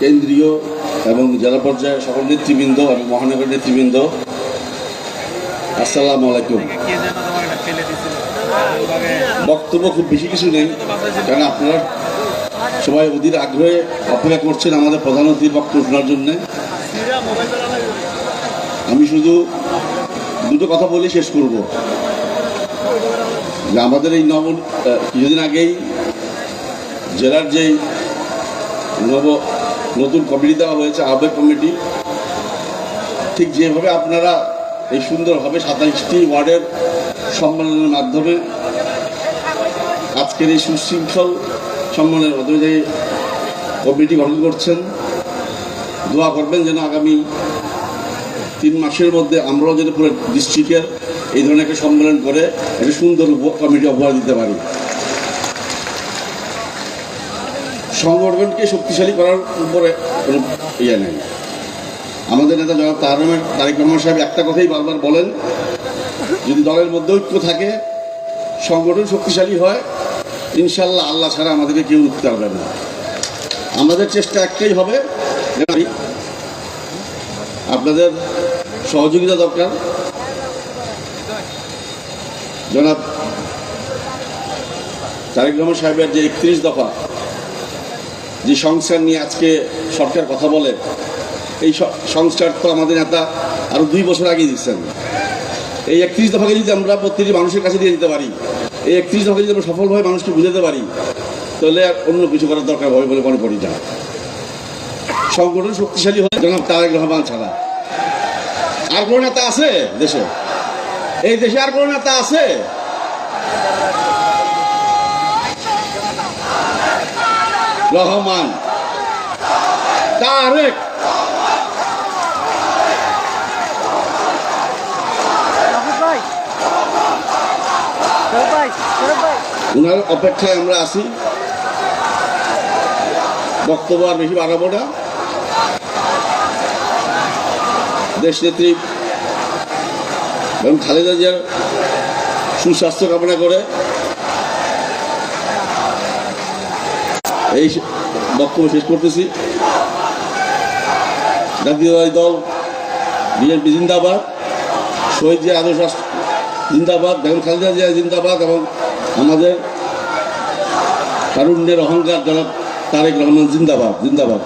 কেন্দ্রীয় এবং জেলা পর্যায়ে সকল নেতৃবৃন্দ এবং মহানগর নেতৃবৃন্দ, আসসালামু আলাইকুম। বক্তব্য খুব বেশি কিছু নেই, কারণ আপনারা সবাই অধীর আগ্রহে অপেক্ষা করছেন আমাদের প্রধান অতিথির বক্তব্য শোনার জন্য। আমি শুধু দুটো কথা বলে শেষ করব যে আমাদের এই কিছুদিন আগেই জেলার যে নতুন কমিটি দেওয়া হয়েছে, আহ্বায়ক কমিটি, ঠিক যেভাবে আপনারা এই সুন্দরভাবে 27টি ওয়ার্ডের সম্মেলনের মাধ্যমে আজকের এই সুশৃঙ্খল সম্মেলনের মাধ্যমে যে কমিটি গঠন করছেন, দোয়া করবেন যেন আগামী 3 মাসের মধ্যে আমরাও যেন পুরো ডিস্ট্রিক্টের এই ধরনের একটা সম্মেলন করে একটা সুন্দর কমিটি উপহার দিতে পারি। সংগঠনকে শক্তিশালী করার উপরে কোনো ইয়ে নেই। আমাদের নেতা জনাব তারেক রহমান সাহেব একটা কথাই বারবার বলেন, যদি দলের মধ্যে ঐক্য থাকে, সংগঠন শক্তিশালী হয়, ইনশাল্লাহ আল্লাহ ছাড়া আমাদেরকে কেউ উঠতে পারবে না। আমাদের চেষ্টা একটাই হবে, আপনাদের সহযোগিতা দরকার। জনাব তারেক রহমান সাহেবের যে 31 দফা যে সংস্কার নিয়ে আজকে সরকার কথা বলে, এই সংস্কার তো আমাদের নেতা আরো 2 বছর আগে দিচ্ছেন। এই 31 দফাকে যদি আমরা প্রত্যেকটি মানুষের কাছে দিয়ে দিতে পারি, এই 31 দফাকে যদি আমরা সফলভাবে মানুষকে বুঝাতে পারি, তাহলে আর অন্য কিছু করার দরকার হবে বলে মনে করি না। সংগঠন শক্তিশালী হলে জনাব তারেক রহমান ছাড়া আর কোনো নেতা আছে দেশে? এই দেশে আর কোনো নেতা আছে? রহমান, তারেক, ওনার অপেক্ষায় আমরা আছি। বক্তব্য আর বেশি বাড়াবো না। দেশনেত্রী এবং খালেদা জিয়ার সুস্বাস্থ্য কামনা করে এই বক্তব্য শেষ করতেছি। জাতীয়তাবাদী দল বিএনপি জিন্দাবাদ, শহীদ জিয়া আদর্শ জিন্দাবাদ, বেগম খালেদা জিয়া জিন্দাবাদ, এবং আমাদের তারুণ্যের অহংকার জনাব তারেক রহমান জিন্দাবাদ।